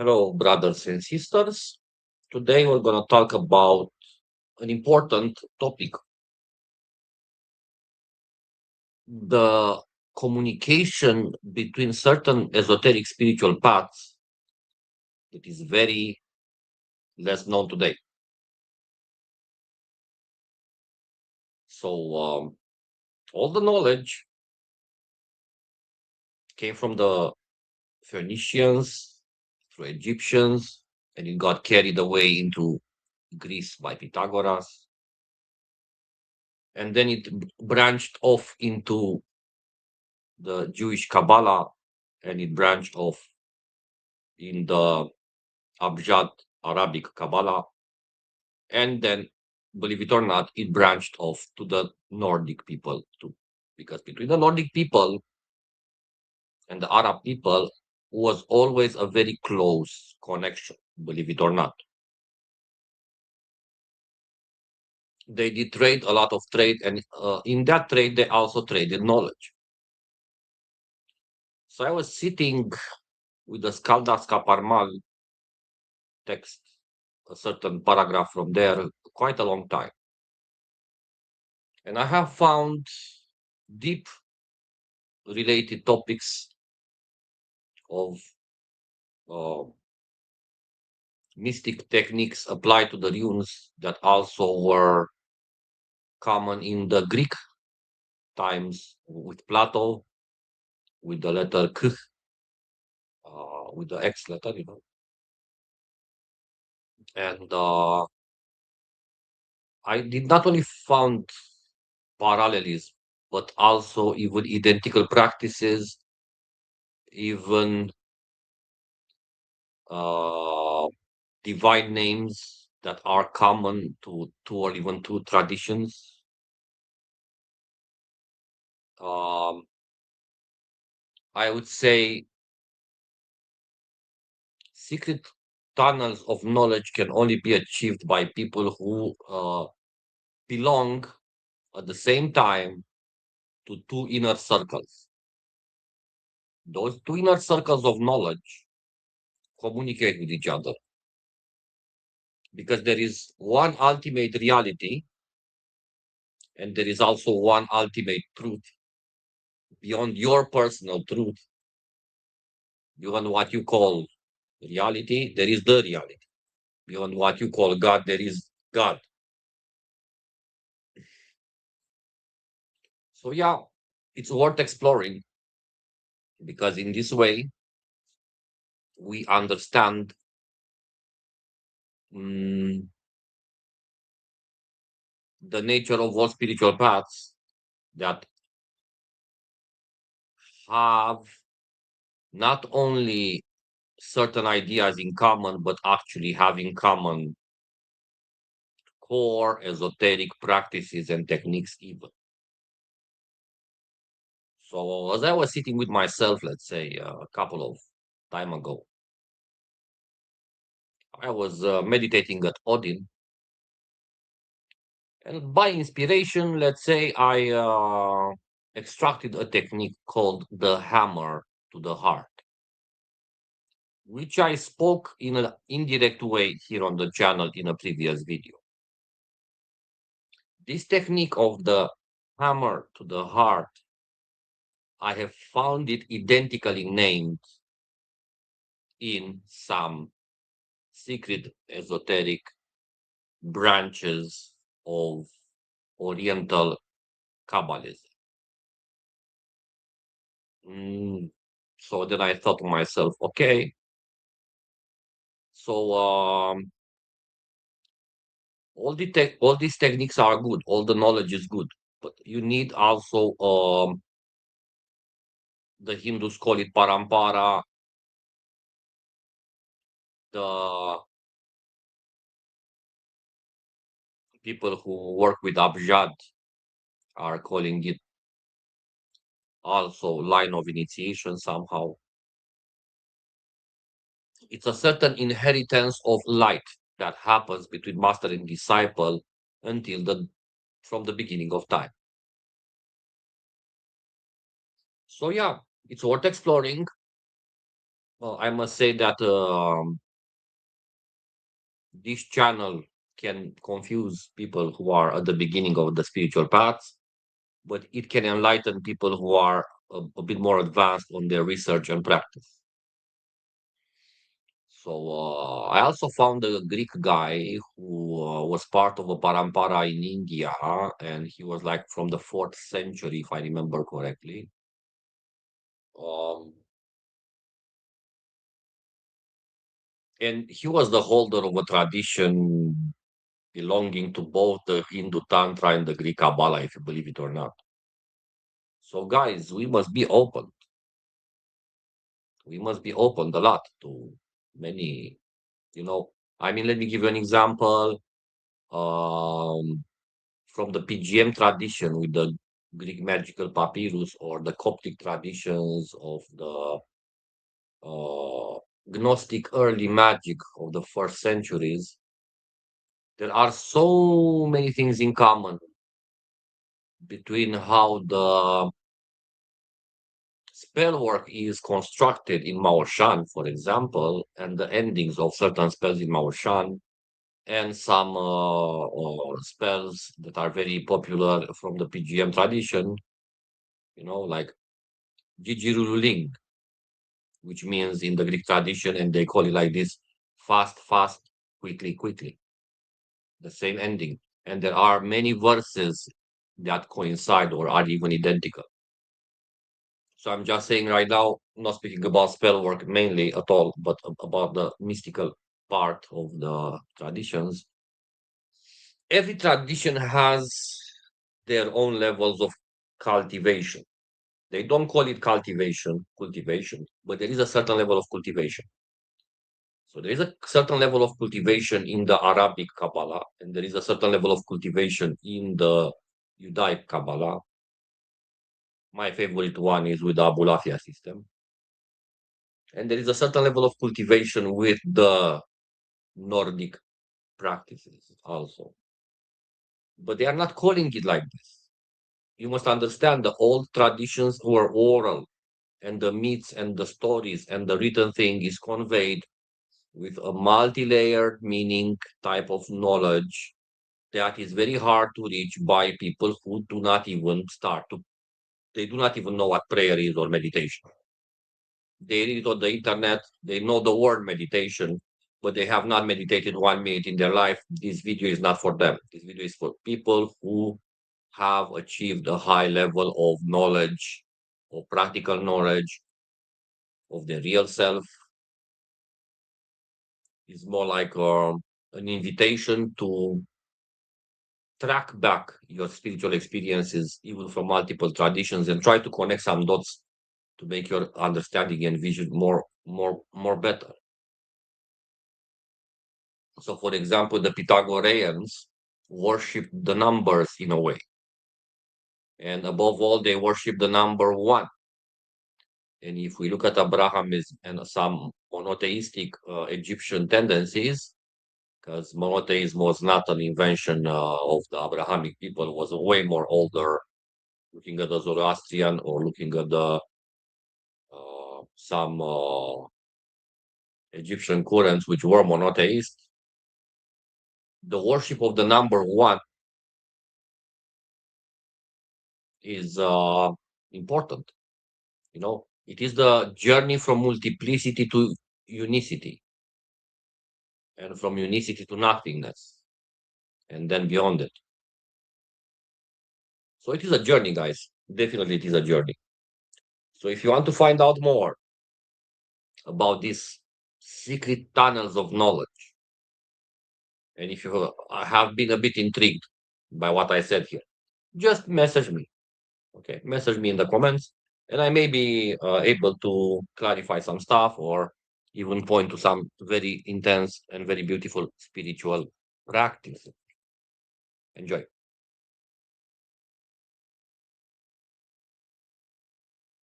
Hello, brothers and sisters. Today we're going to talk about an important topic, the communication between certain esoteric spiritual paths that is very less known today. So, all the knowledge came from the Phoenicians, through Egyptians, and it got carried away into Greece by Pythagoras. And then it branched off into the Jewish Kabbalah, and it branched off in the Abjad Arabic Kabbalah, and then, believe it or not, it branched off to the Nordic people too, because between the Nordic people and the Arab people was always a very close connection, believe it or not. They did trade, a lot of trade, and in that trade they also traded knowledge. So I was sitting with the Skaldas Kaparmal text, a certain paragraph from there, quite a long time. And I have found deep related topics of uh, mystic techniques applied to the runes that also were common in the Greek times with Plato, with the letter K, with the X letter, And I did not only found parallelism, but also even identical practices, even uh, divine names that are common to two or even two traditions. Um, I would say secret tunnels of knowledge can only be achieved by people who belong at the same time to two inner circles. Those two inner circles of knowledge communicate with each other because there is one ultimate reality and there is also one ultimate truth beyond your personal truth, beyond what you call reality, there is the reality. Beyond what you call God, there is God. So, yeah, it's worth exploring because in this way, we understand mm, the nature of all spiritual paths that have not only certain ideas in common, but actually have in common core esoteric practices and techniques, even. So, as I was sitting with myself, let's say a couple of time ago, I was meditating at Odin, and by inspiration, let's say I extracted a technique called the hammer to the heart, which I spoke in an indirect way here on the channel in a previous video. This technique of the hammer to the heart, I have found it identically named in some secret esoteric branches of Oriental Kabbalism. So then I thought to myself, okay, so all these techniques are good, all the knowledge is good, but you need also the Hindus call it parampara, the people who work with Abjad are calling it also line of initiation somehow. It's a certain inheritance of light that happens between master and disciple until the from the beginning of time. So yeah, it's worth exploring. Well, I must say that this channel can confuse people who are at the beginning of the spiritual paths, but it can enlighten people who are a bit more advanced on their research and practice. So I also found a Greek guy who was part of a parampara in India, and he was like from the fourth century, if I remember correctly. Um, and he was the holder of a tradition belonging to both the Hindu Tantra and the Greek Kabbalah, if you believe it or not. So, guys, we must be open. We must be open a lot to many, you know. I mean, let me give you an example. From the PGM tradition with the Greek magical papyrus or the Coptic traditions of the Gnostic early magic of the first centuries, there are so many things in common between how the spell work is constructed in Maoshan, for example, and the endings of certain spells in Maoshan, and some spells that are very popular from the PGM tradition, like Jijirululing, which means in the Greek tradition, and they call it like this: fast, fast, quickly, quickly, the same ending. And there are many verses that coincide or are even identical. So I'm just saying right now, not speaking about spell work mainly at all, but about the mystical part of the traditions. Every tradition has their own levels of cultivation. They don't call it cultivation, but there is a certain level of cultivation. So there is a certain level of cultivation in the Arabic Kabbalah, and there is a certain level of cultivation in the Judaic Kabbalah. My favorite one is with the Abulafia system. And there is a certain level of cultivation with the Nordic practices also. But they are not calling it like this. You must understand the old traditions were oral, and the myths and the stories and the written thing is conveyed with a multi-layered meaning type of knowledge that is very hard to reach by people who do not even they do not even know what prayer is or meditation. They read it on the internet, they know the word meditation, but they have not meditated 1 minute in their life. This video is not for them. This video is for people who have achieved a high level of knowledge, of practical knowledge of the real self. It's more like an invitation to track back your spiritual experiences, even from multiple traditions, and try to connect some dots to make your understanding and vision more better. So, for example, the Pythagoreans worship the numbers in a way, and above all, they worship the number one. And if we look at Abrahamism and some monotheistic Egyptian tendencies, because monotheism was not an invention of the Abrahamic people, it was way more older, looking at the Zoroastrian or looking at the some Egyptian currents which were monotheist, the worship of the number one is important. It is the journey from multiplicity to unicity, and from unicity to nothingness, and then beyond it. So it is a journey, guys. Definitely, it is a journey. So if you want to find out more about these secret tunnels of knowledge, and if you have been a bit intrigued by what I said here, just message me. Okay, message me in the comments, and I may be able to clarify some stuff or even point to some very intense and very beautiful spiritual practice. Enjoy.